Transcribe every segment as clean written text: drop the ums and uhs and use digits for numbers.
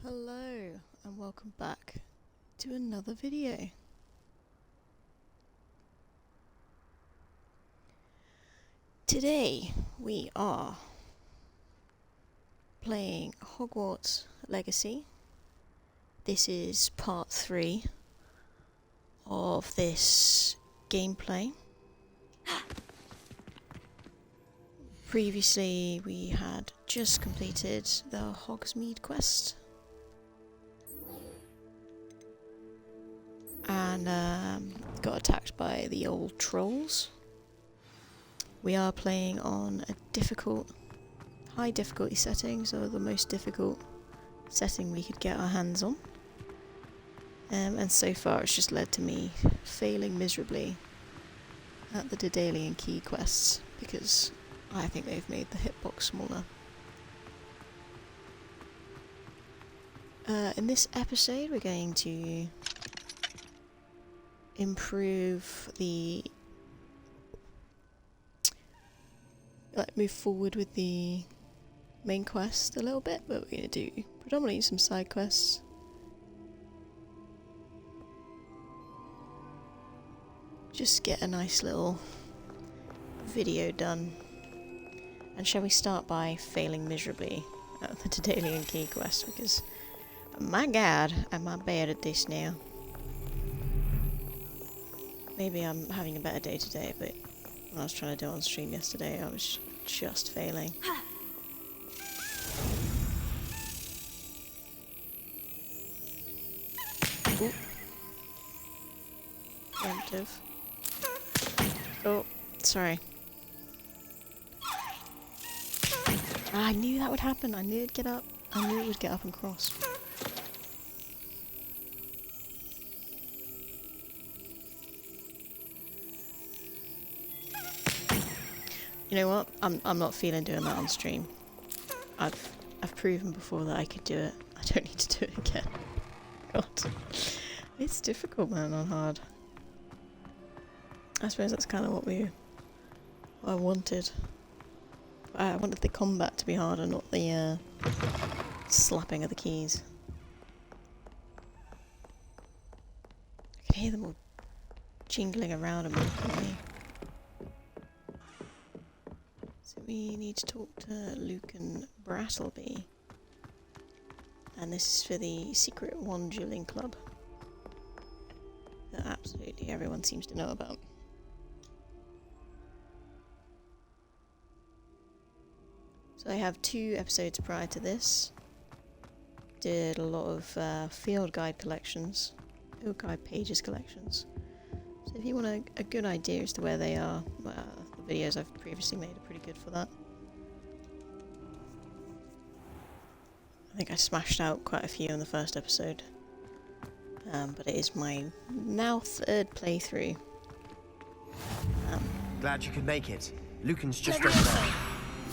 Hello and welcome back to another video. Today we are playing Hogwarts Legacy. This is part 3 of this gameplay. Previously we had just completed the Hogsmeade quest. And got attacked by the old trolls. We are playing on a high difficulty setting, so the most difficult setting we could get our hands on. And so far it's just led to me failing miserably at the Daedalian Key quests, because I think they've made the hitbox smaller. In this episode we're going to improve move forward with the main quest a little bit, but we're going to do predominantly some side quests. Just get a nice little video done. And shall we start by failing miserably at the Daedalian Key quest, because my god, am I bad at this now. Maybe I'm having a better day today, but when I was trying to do it on stream yesterday, I was just failing. Ooh. Preemptive. Oh, sorry. I knew that would happen. I knew it'd get up. I knew it would get up and cross. You know what? I'm not feeling doing that on stream. I've proven before that I could do it. I don't need to do it again. God. It's difficult, man, on hard. I suppose that's kind of what I wanted. I wanted the combat to be harder, not the slapping of the keys. I can hear them all jingling around and mocking me. We need to talk to Luke and Brattleby. And this is for the secret wand dueling club that absolutely everyone seems to know about. So I have 2 episodes prior to this. Did a lot of field guide pages collections. So if you want a good idea as to where they are, the videos I've previously made are pretty good for that. I think I smashed out quite a few in the first episode, but it is my now 3rd playthrough. Glad you could make it. Lucan's just over there.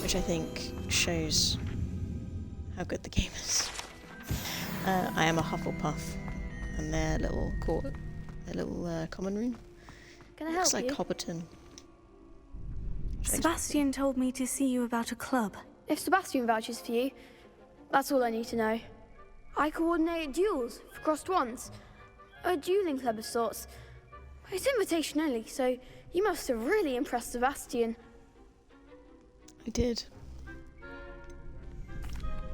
Which I think shows how good the game is. I am a Hufflepuff, and their little common room. Can I help Looks like you? Hobbiton. Sebastian told me to see you about a club. If Sebastian vouches for you, that's all I need to know. I coordinate duels for crossed wands. A dueling club of sorts. It's invitation only, so you must have really impressed Sebastian. I did.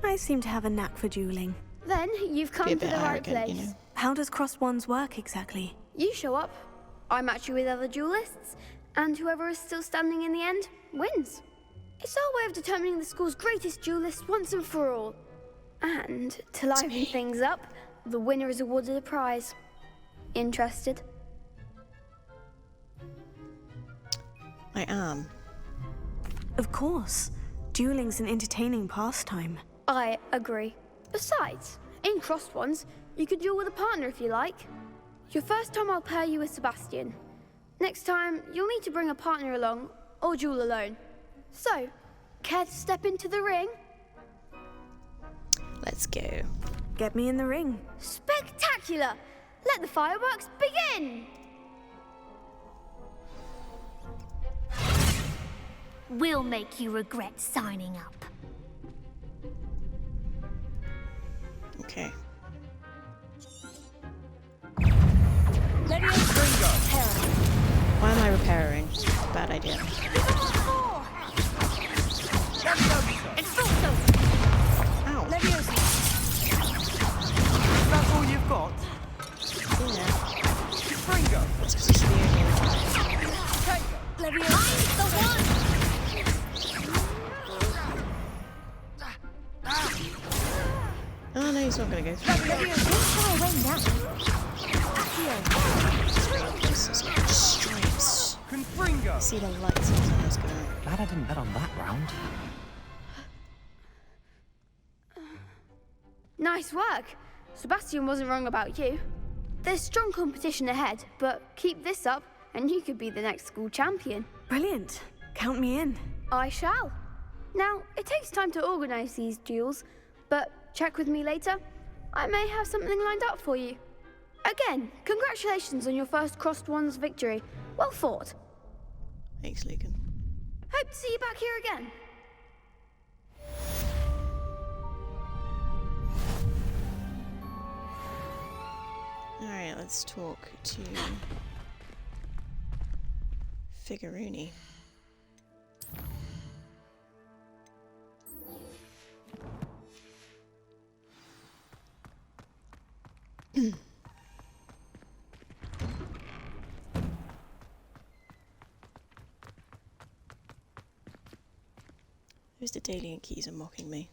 I seem to have a knack for dueling. Then you've come Be a to bit the right arrogant, place. you know. How does crossed wands work exactly? You show up, I match you with other duelists, and whoever is still standing in the end wins. It's our way of determining the school's greatest duelist once and for all. And to liven things up, the winner is awarded a prize. Interested? I am. Of course. Dueling's an entertaining pastime. I agree. Besides, in crossed ones, you could duel with a partner if you like. Your first time I'll pair you with Sebastian. Next time, you'll need to bring a partner along, or duel alone. So, care to step into the ring? Let's go. Get me in the ring. Spectacular! Let the fireworks begin! We'll make you regret signing up. Okay. Why am I repairing? Bad idea. Ow. That's all you've got? Yeah. Fringo! That's because it's the only Oh no, he's not gonna go through. Stripes. Confringo! See the lights on someone's gonna. Glad I didn't bet on that round. Nice work. Sebastian wasn't wrong about you. There's strong competition ahead, but keep this up and you could be the next school champion. Brilliant. Count me in. I shall. Now, it takes time to organise these duels, but check with me later. I may have something lined up for you. Again, congratulations on your first Crossed Wands victory. Well fought. Thanks, Lucan. Hope to see you back here again. Alright, let's talk to Figurini. Who's the Dalian keys are mocking me?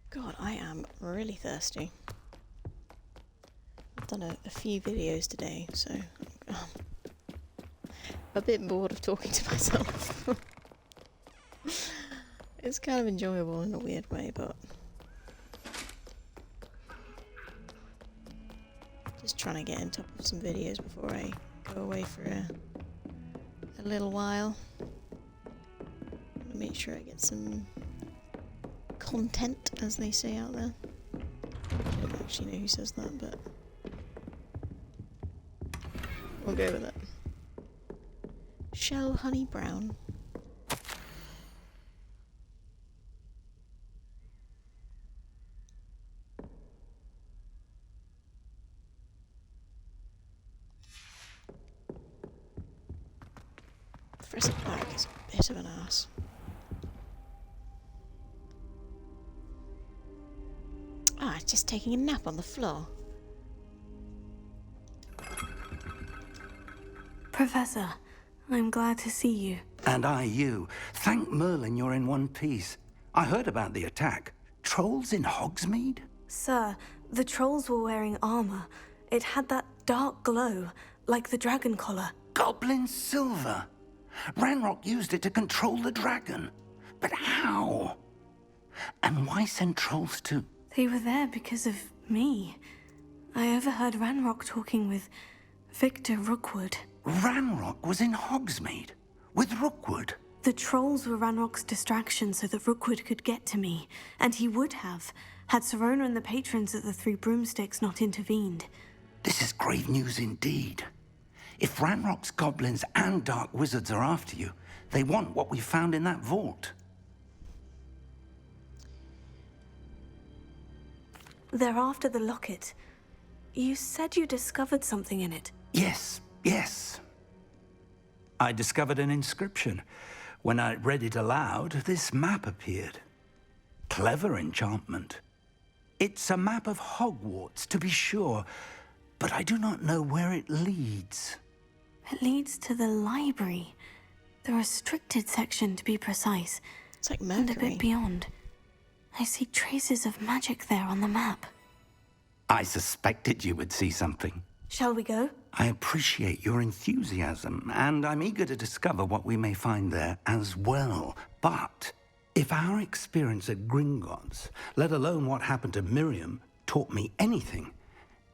God, I am really thirsty. I've done a few videos today, so I'm a bit bored of talking to myself. It's kind of enjoyable in a weird way, but just trying to get on top of some videos before I go away for a little while. Make sure I get some content, as they say out there. I don't actually know who says that, but we'll go with it. Shell Honey Brown. Professor Black is a bit of an ass. Ah, it's just taking a nap on the floor. Professor, I'm glad to see you. And I you. Thank Merlin you're in one piece. I heard about the attack. Trolls in Hogsmeade? Sir, the trolls were wearing armor. It had that dark glow, like the dragon collar. Goblin silver. Ranrock used it to control the dragon. But how? And why send trolls to... They were there because of me. I overheard Ranrock talking with Victor Rookwood. Ranrock was in Hogsmeade with Rookwood. The trolls were Ranrock's distraction so that Rookwood could get to me, and he would have, had Serona and the patrons at the Three Broomsticks not intervened. This is grave news indeed. If Ranrock's goblins and dark wizards are after you, they want what we found in that vault. They're after the locket. You said you discovered something in it. Yes. I discovered an inscription. When I read it aloud, this map appeared. Clever enchantment. It's a map of Hogwarts, to be sure, but I do not know where it leads. It leads to the library. The restricted section, to be precise. It's like And a Mercury. bit beyond. I see traces of magic there on the map. I suspected you would see something. Shall we go? I appreciate your enthusiasm, and I'm eager to discover what we may find there as well. But if our experience at Gringotts, let alone what happened to Miriam, taught me anything,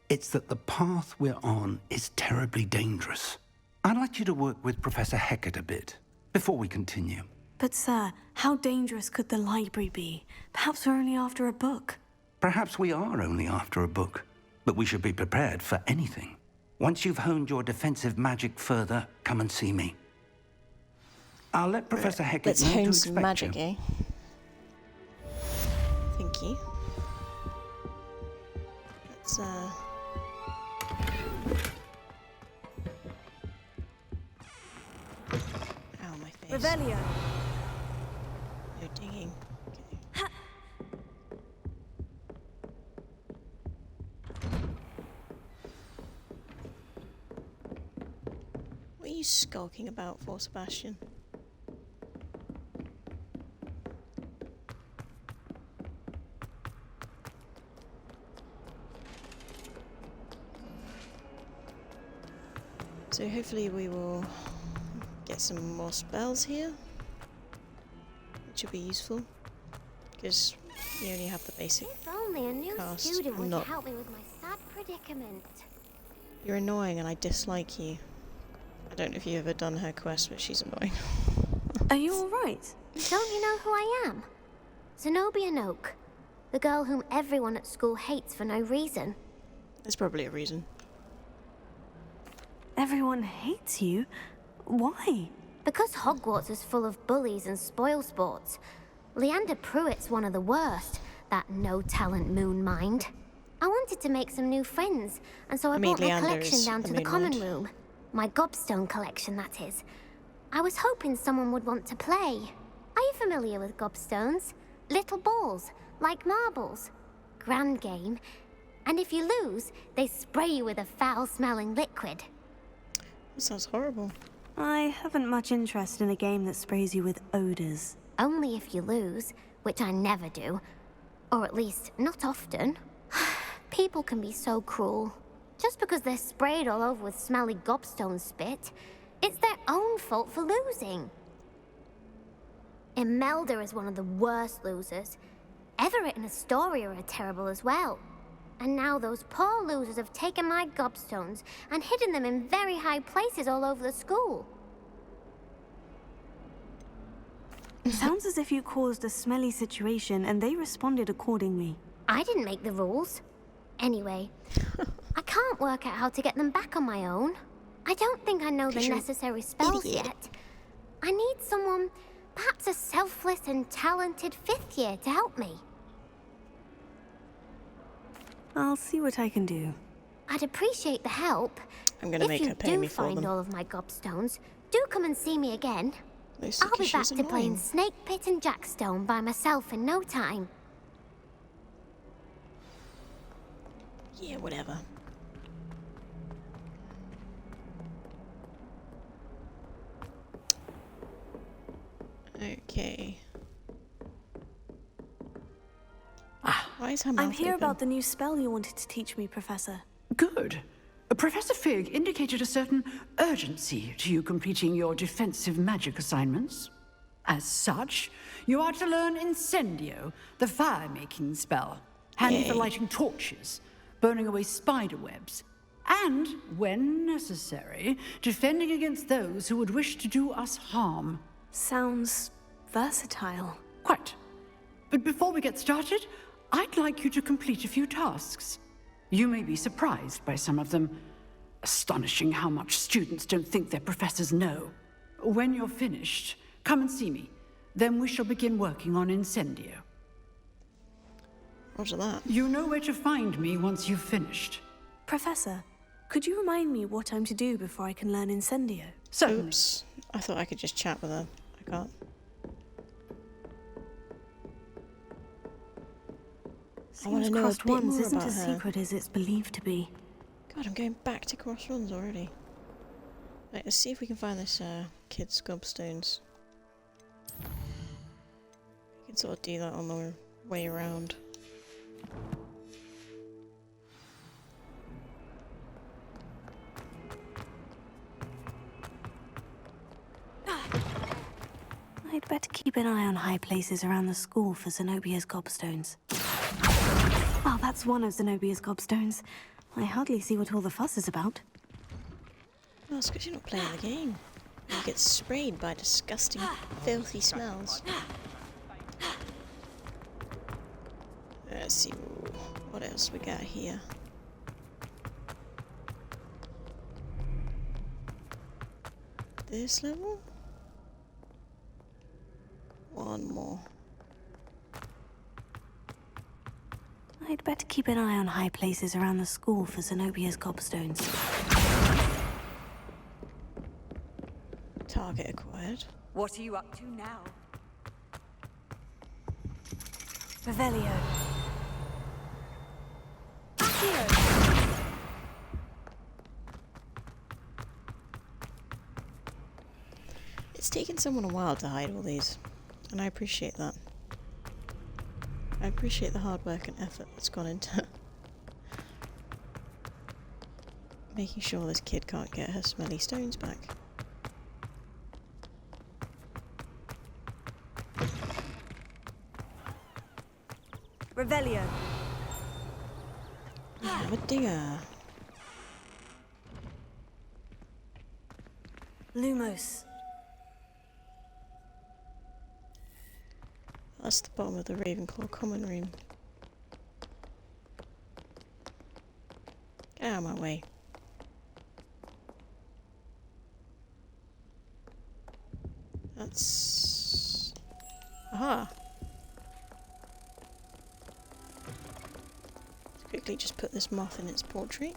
it's that the path we're on is terribly dangerous. I'd like you to work with Professor Hecat a bit. before we continue. But sir, how dangerous could the library be? Perhaps we're only after a book. Perhaps we are only after a book, but we should be prepared for anything. Once you've honed your defensive magic further, come and see me. I'll let Professor Hecat Let's know to hone some expect magic, you. eh? Thank you. Let's, Ow, my face. Revelio. No digging. Okay. What are you skulking about for, Sebastian? So hopefully we will get some more spells here, which will be useful, because we only have the basic. If only a new cast. student I'm would not- help me with my sad predicament. You're annoying and I dislike you. I don't know if you've ever done her quest, but she's annoying. Are you alright? Don't you know who I am? Zenobia Noak, the girl whom everyone at school hates for no reason. There's probably a reason. Everyone hates you? Why? Because Hogwarts is full of bullies and spoilsports. Leander Pruitt's one of the worst, that no-talent moon mind. I wanted to make some new friends, and so I brought my Leander collection is down a to the moon common mind. room. My gobstone collection, that is. I was hoping someone would want to play. Are you familiar with gobstones? Little balls, like marbles. Grand game. And if you lose, they spray you with a foul-smelling liquid. That sounds horrible. I haven't much interest in a game that sprays you with odors. Only if you lose, which I never do. Or at least, not often. People can be so cruel. Just because they're sprayed all over with smelly gobstone spit, it's their own fault for losing. Imelda is one of the worst losers. Everett and Astoria are terrible as well. And now those poor losers have taken my gobstones and hidden them in very high places all over the school. It sounds as if you caused a smelly situation and they responded accordingly. I didn't make the rules. Anyway, I can't work out how to get them back on my own. I don't think I know the 'Cause you're necessary spells idiot. yet. I need someone, perhaps a selfless and talented fifth year to help me. I'll see what I can do. I'd appreciate the help. I'm gonna make her pay me If for you do find them. all of my gobstones, do come and see me again. Mostly I'll be 'cause back she's to playing annoying. Snake Pit and Jackstone by myself in no time. Yeah, whatever. Okay. Why is her mouth I'm here open? about the new spell you wanted to teach me, Professor. Good. Professor Fig indicated a certain urgency to you completing your defensive magic assignments. As such, you are to learn Incendio, the fire-making spell, handy for Yay. lighting torches, burning away spider webs, and, when necessary, defending against those who would wish to do us harm. Sounds versatile. Quite. But before we get started, I'd like you to complete a few tasks. You may be surprised by some of them. Astonishing how much students don't think their professors know. When you're finished, come and see me. Then we shall begin working on Incendio. Roger that. You know where to find me once you've finished. Professor, could you remind me what I'm to do before I can learn Incendio? Certainly. Oops. I thought I could just chat with her. I can't. I wanna Seems know a crossed bit ones more isn't about as her. secret as it's believed to be. God, I'm going back to Crossruns already. Right, let's see if we can find this kid's gobstones. We can sort of do that on the way around. I'd better keep an eye on high places around the school for Zenobia's gobstones. Well, that's one of Zenobia's gobstones. I hardly see what all the fuss is about. Oh, it's because you're not playing the game. You get sprayed by disgusting, filthy smells. Let's see what else we got here. This level? One more. I'd better keep an eye on high places around the school for Zenobia's gobstones. Target acquired. What are you up to now? Revelio. It's taken someone a while to hide all these, and I appreciate that. I appreciate the hard work and effort that's gone into making sure this kid can't get her smelly stones back. Revelio. We have a digger. Lumos. That's the bottom of the Ravenclaw common room. Get out of my way. That's... Aha! Let's quickly just put this moth in its portrait.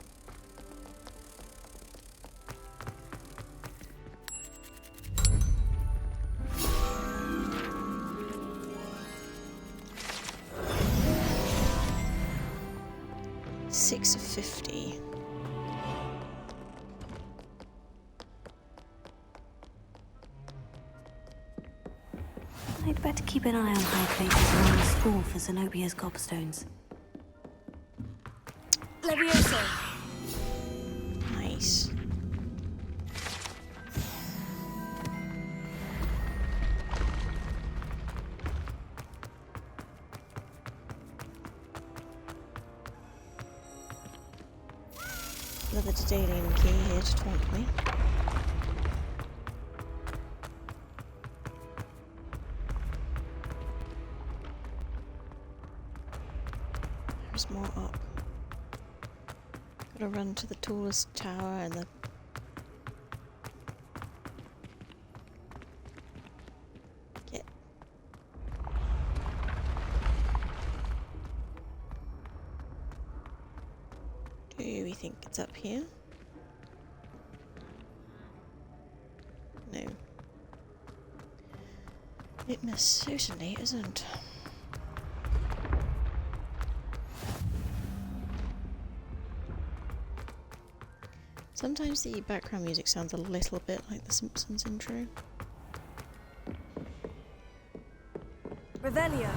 Six of 50. I'd better keep an eye on high places around the school for Zenobia's gobstones. Levioso. Nice. Another Daedalian key here to taunt me. There's more up. Gotta run to the tallest tower and the... Get... Do we think it's up here? No. It most certainly isn't. Sometimes the background music sounds a little bit like the Simpsons intro. Revelio.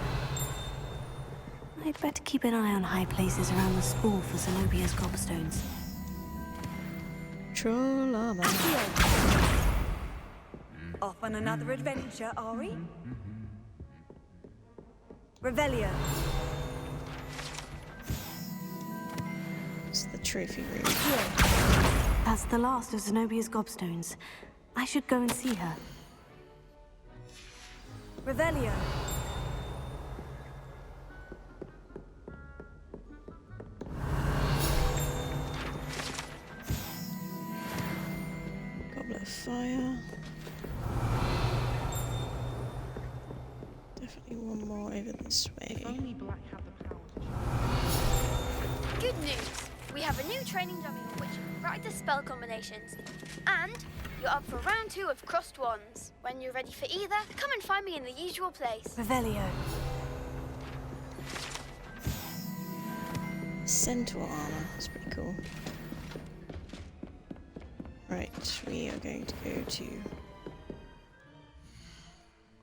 I'd better keep an eye on high places around the school for Zenobia's gobstones. Troll armor. Off on another adventure, are we? Revelio. It's the trophy room. That's the last of Zenobia's gobstones. I should go and see her. Revelio. Goblet of fire. Definitely one more over this way. Only Black had the power to Good news! We have a new training dummy on which you can practice spell combinations. And you're up for round 2 of Crossed Wands. When you're ready for either, come and find me in the usual place. Revelio. Centaur armor. That's pretty cool. Right, we are going to go to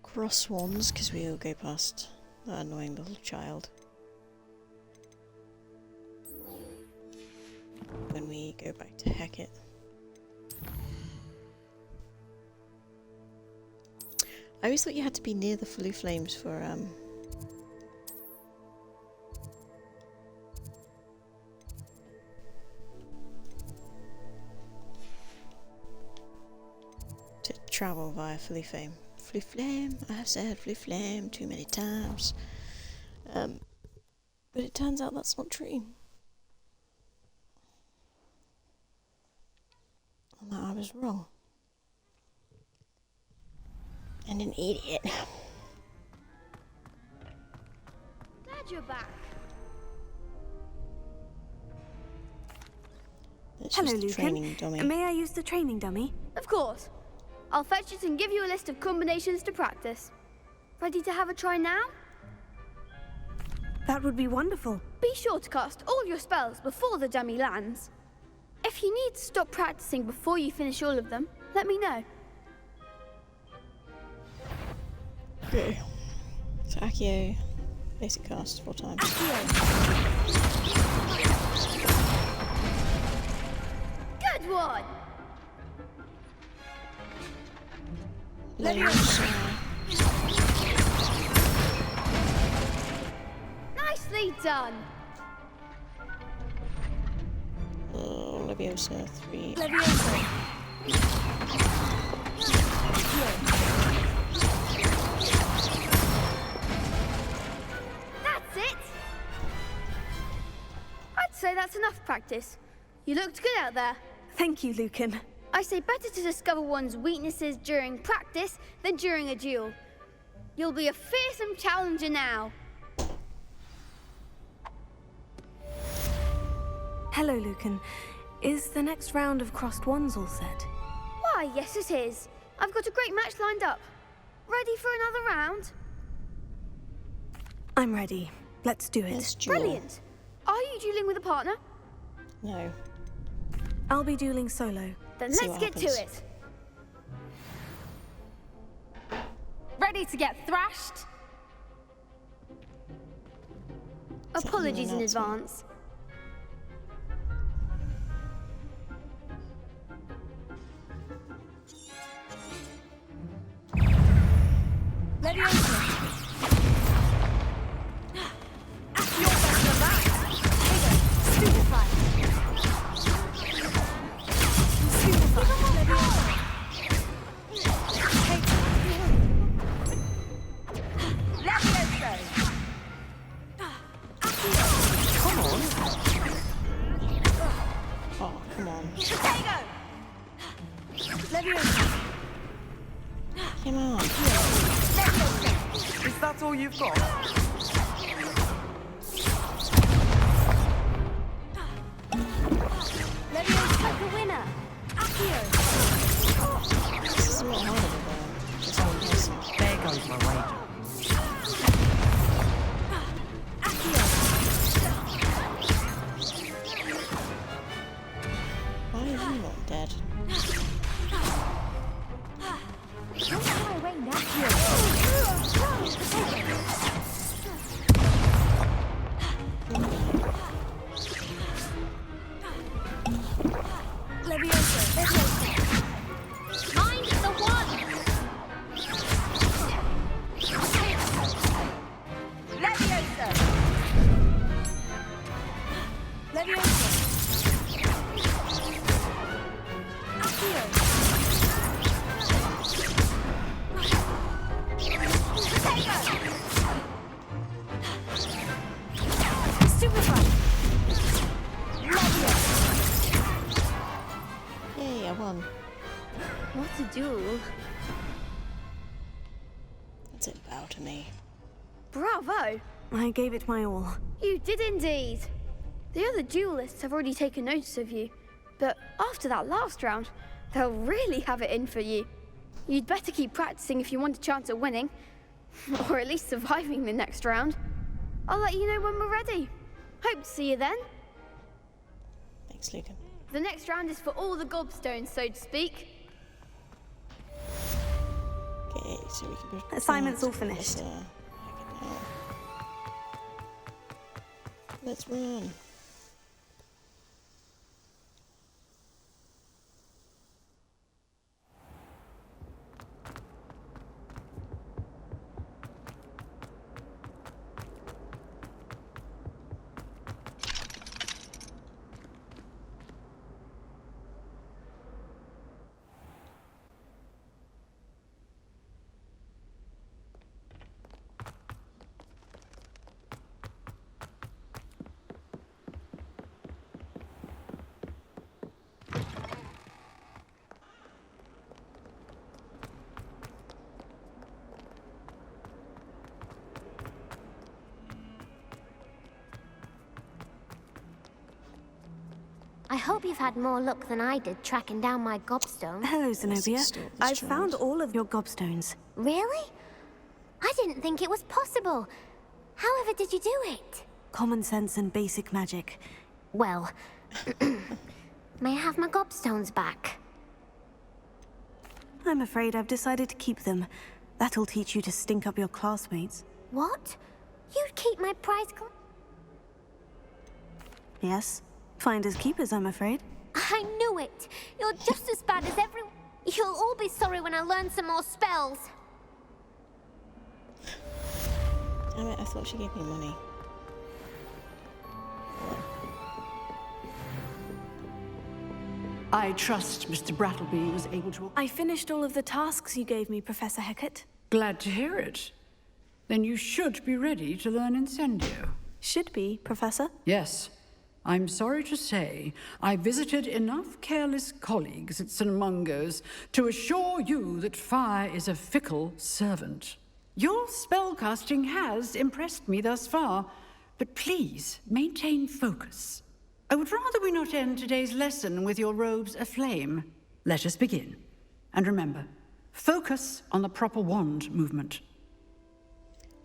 Cross Wands because we'll go past that annoying little child when we go back to Hecate. I always thought you had to be near the Flue Flames for to travel via Fluflame. Fluflame, I have said Fluflame too many times. But it turns out that's not true. And that I was wrong. And an idiot. Glad you're back. Let's Hello, use the training Lucan. dummy. May I use the training dummy? Of course. I'll fetch it and give you a list of combinations to practice. Ready to have a try now? That would be wonderful. Be sure to cast all your spells before the dummy lands. If you need to stop practicing before you finish all of them, let me know. Okay. So Accio, basic cast 4 times. Good one! Nicely done! Leviosa 3. Leviosa. That's it! I'd say that's enough practice. You looked good out there. Thank you, Lucan. I say better to discover one's weaknesses during practice than during a duel. You'll be a fearsome challenger now. Hello, Lucan. Is the next round of crossed wands all set? Why, yes it is. I've got a great match lined up. Ready for another round? I'm ready. Let's do it. Let's duel. Brilliant. Are you dueling with a partner? No. I'll be dueling solo. Then See let's what get happens. to it. Ready to get thrashed? that an Apologies in announcement? advance. Leviosa. You're better than that. Stupefy. Stupefy. Leviosa. Leviosa. Oh, come on. Potato. Leviosa. Come on. Is that all you've got? Leviosa. Like a winner. Accio. This is a lot harder than just one person. There goes my wager. Accio. Why are you not dead? Don't get my way now. Leviosa. Mind the one! Leviosa. Leviosa. Accio. Stupefy. Leviosa. Yay, I won. What a duel. That's it, bow to me. Bravo! I gave it my all. You did indeed. The other duelists have already taken notice of you, but after that last round, they'll really have it in for you. You'd better keep practicing if you want a chance at winning, or at least surviving the next round. I'll let you know when we're ready. Hope to see you then. Thanks, Lucan. The next round is for all the gobstones, so to speak. Okay, so we can... Assignment's all finished. Let's run. I hope you've had more luck than I did tracking down my gobstone. Hello, Zenobia. Stalker's I've child. found all of your gobstones. Really? I didn't think it was possible. However did you do it? Common sense and basic magic. Well, may I have my gobstones back? I'm afraid I've decided to keep them. That'll teach you to stink up your classmates. What? You'd keep my prize Yes? Finders keepers, I'm afraid. I knew it! You're just as bad as everyone. You'll all be sorry when I learn some more spells. Damn it, I thought she gave me money. I trust Mr. Brattleby was able to... I finished all of the tasks you gave me, Professor Hecat. Glad to hear it. Then you should be ready to learn Incendio. Should be, Professor. Yes. I'm sorry to say, I visited enough careless colleagues at St. Mungo's to assure you that fire is a fickle servant. Your spellcasting has impressed me thus far, but please maintain focus. I would rather we not end today's lesson with your robes aflame. Let us begin. And remember, focus on the proper wand movement.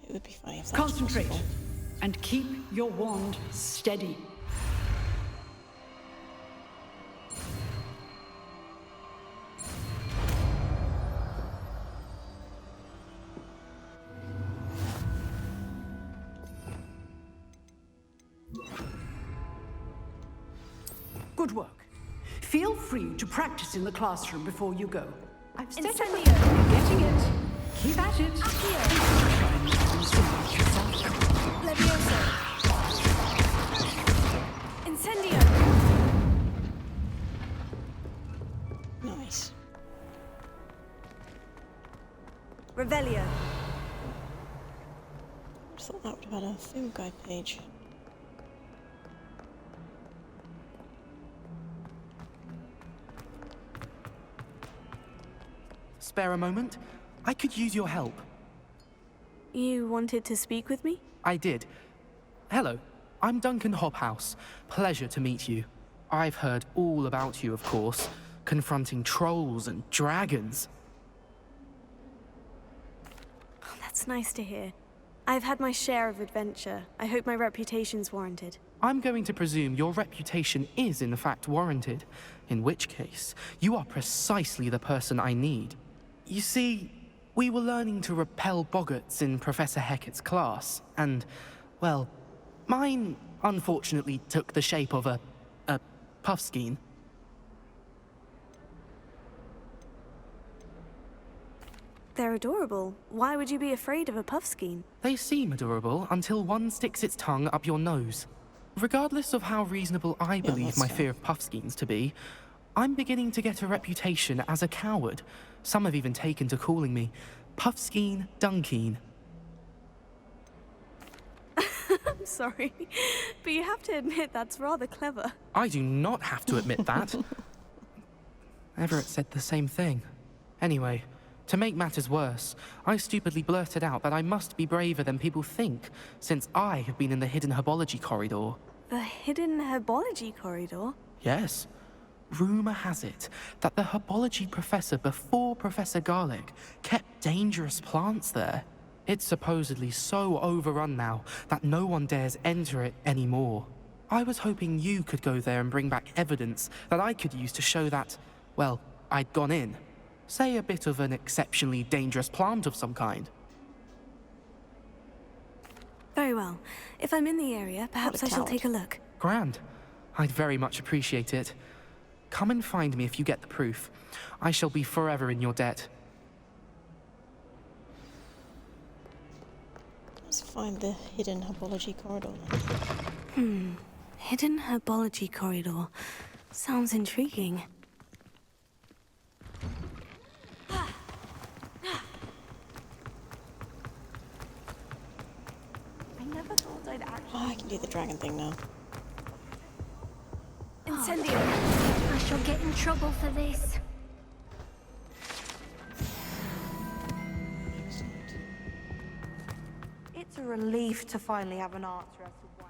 It would be funny if that Concentrate, was possible. and keep your wand steady. Good work. Feel free to practice in the classroom before you go. I've set up a... You're getting it. Keep at it. Levioso. Incendio. Nice. Revelio. I just thought that would have had a field guide page. Spare a moment? I could use your help. You wanted to speak with me? I did. Hello, I'm Duncan Hobhouse. Pleasure to meet you. I've heard all about you, of course, confronting trolls and dragons. Oh, that's nice to hear. I've had my share of adventure. I hope my reputation's warranted. I'm going to presume your reputation is in fact warranted, in which case, you are precisely the person I need. You see, we were learning to repel boggarts in Professor Hecat's class, and, well, mine unfortunately took the shape of a puffskein. They're adorable. Why would you be afraid of a puffskein? They seem adorable until one sticks its tongue up your nose. Regardless of how reasonable I believe that's my fair. fear of puffskeins to be, I'm beginning to get a reputation as a coward. Some have even taken to calling me Puffskein Dunkeen. I'm sorry, but you have to admit that's rather clever. I do not have to admit that. Everett said the same thing. Anyway, to make matters worse, I stupidly blurted out that I must be braver than people think, since I have been in the hidden herbology corridor. The hidden herbology corridor? Yes. Rumor has it that the herbology professor before Professor Garlic kept dangerous plants there. It's supposedly so overrun now that no one dares enter it anymore. I was hoping you could go there and bring back evidence that I could use to show that, well, I'd gone in. Say a bit of an exceptionally dangerous plant of some kind. Very well. If I'm in the area, perhaps I shall coward. take a look. Grand. I'd very much appreciate it. Come and find me if you get the proof. I shall be forever in your debt. Let's find the hidden herbology corridor. Hidden herbology corridor. Sounds intriguing. I never thought I'd actually. Oh, I can do the dragon thing now. Incendio. I shall get in trouble for this. It's a relief to finally have an answer as to why.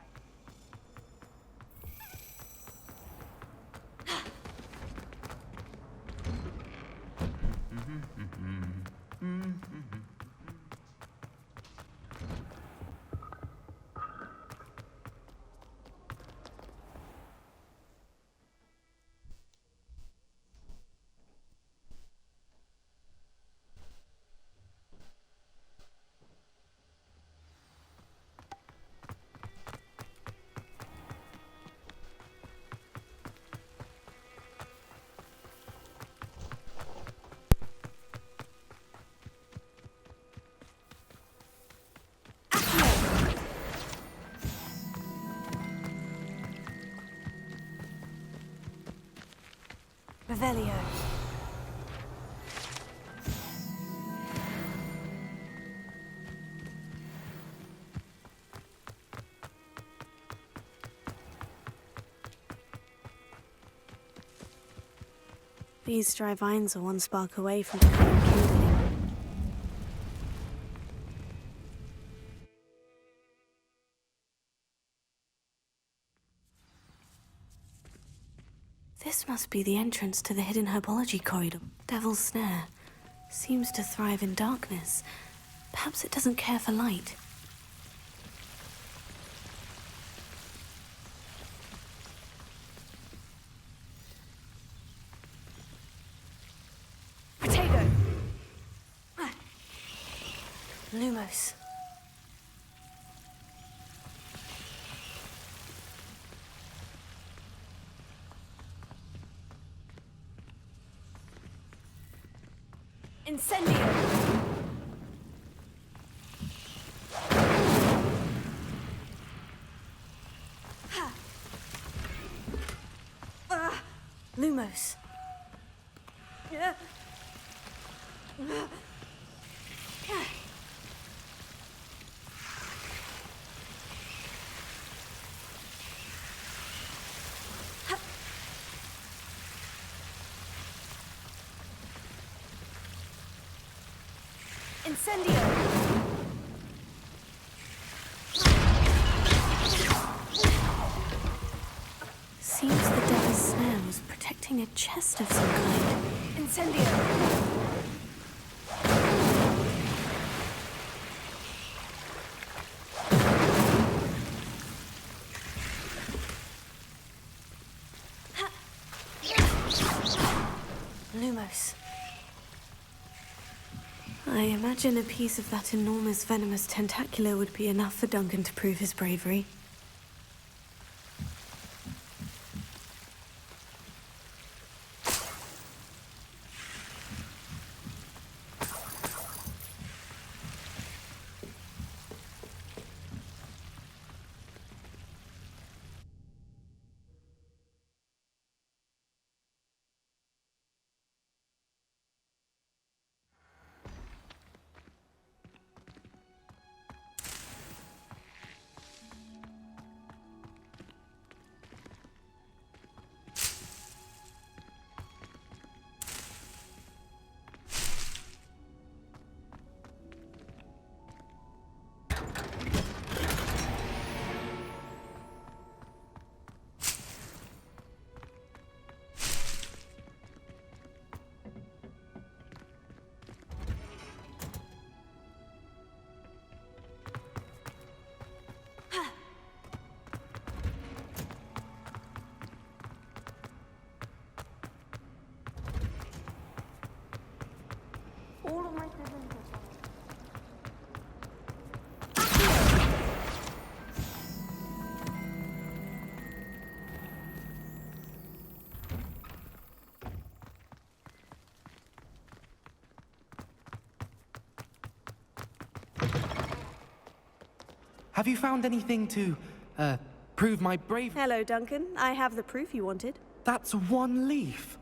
Revelio. These dry vines are one spark away from becoming kindling. This must be the entrance to the hidden herbology corridor. Devil's Snare seems to thrive in darkness. Perhaps it doesn't care for light. Potato. Lumos. Incendio. Lumos. Incendio. Seems the Devil's Snare was protecting a chest of some kind. Incendio. Lumos. I imagine a piece of that enormous venomous tentacular would be enough for Duncan to prove his bravery. All of my siblings are fine. Have you found anything to, prove my bravery? Hello, Duncan. I have the proof you wanted. That's one leaf.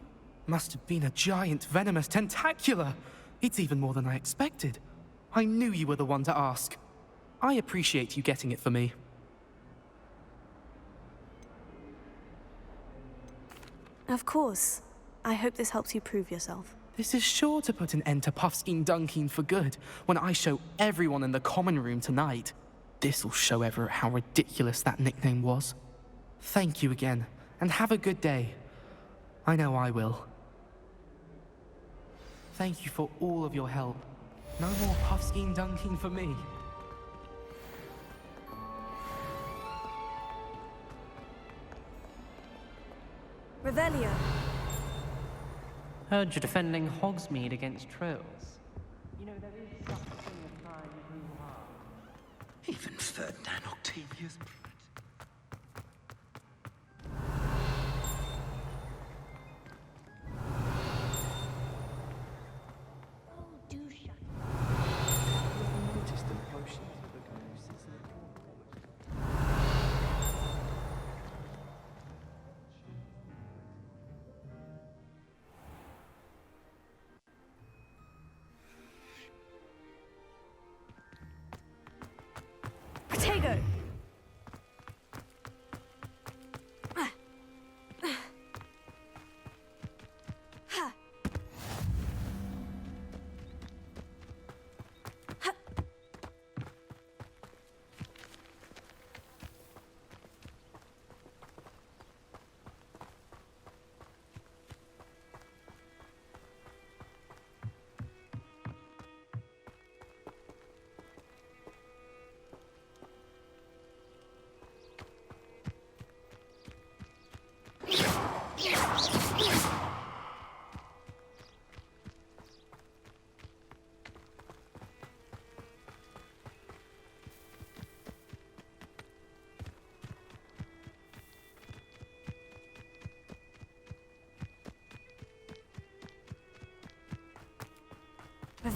Must have been a giant venomous tentacula. It's even more than I expected. I knew you were the one to ask. I appreciate you getting it for me. Of course. I hope this helps you prove yourself. This is sure to put an end to Puffskein Dunkeen for good when I show everyone in the common room tonight. This'll show Everett how ridiculous that nickname was. Thank you again, and have a good day. I know I will. Thank you for all of your help. No more Puffskein Dunkeen for me. Revelio. Heard you're defending Hogsmeade against trolls. You know, there is such a thing as time who are. Even Ferdinand Octavius.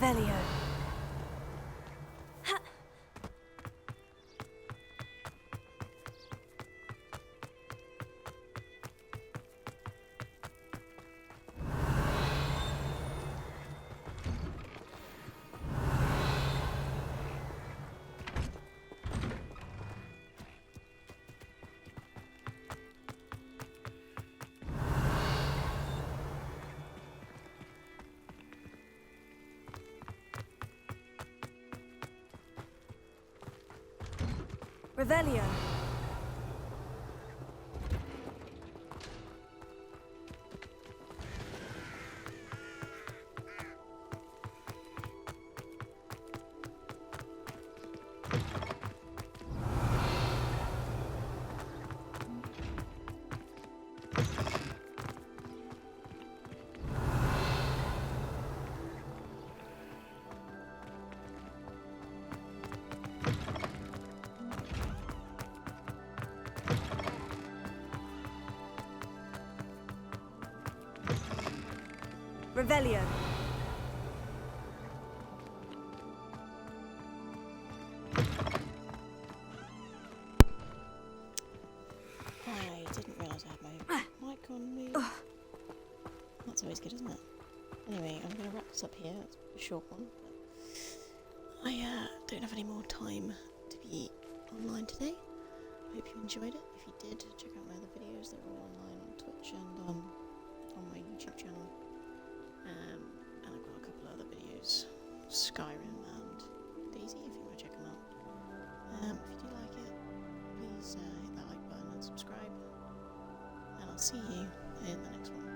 Revelio. Revelio. Revelio. I didn't realise I had my mic on mute. That's always good, isn't it? Anyway, I'm going to wrap this up here. It's a short one. But I don't have any more time to be online today. I hope you enjoyed it. If you did, check out my other videos. They're all online on Twitch and on my YouTube channel. And I've got a couple of other videos, Skyrim and Daisy, if you want to check them out. If you do like it, please hit that like button and subscribe. And I'll see you in the next one.